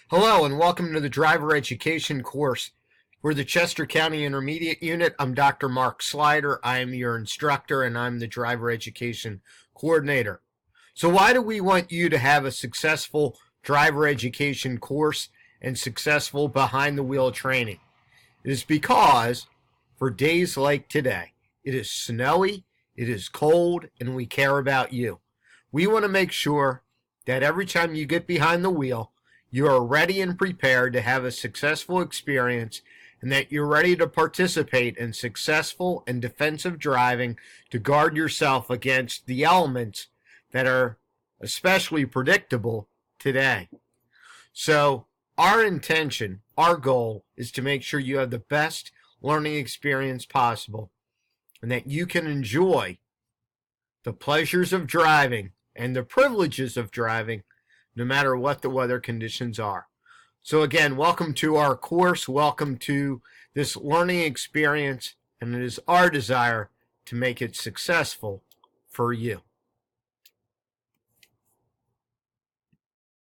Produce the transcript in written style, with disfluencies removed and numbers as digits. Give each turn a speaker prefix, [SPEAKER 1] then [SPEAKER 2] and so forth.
[SPEAKER 1] Hello and welcome to the driver education course. We're the Chester County Intermediate Unit. I'm Dr. Mark Slider. I am your instructor and I'm the driver education coordinator. So why do we want you to have a successful driver education course and successful behind the wheel training? It is because for days like today, it is snowy, it is cold, and we care about you. We want to make sure that every time you get behind the wheel, you are ready and prepared to have a successful experience and that you're ready to participate in successful and defensive driving to guard yourself against the elements that are especially predictable today. So our intention, our goal is to make sure you have the best learning experience possible and that you can enjoy the pleasures of driving and the privileges of driving no matter what the weather conditions are. So again, welcome to our course, welcome to this learning experience, and it is our desire to make it successful for you.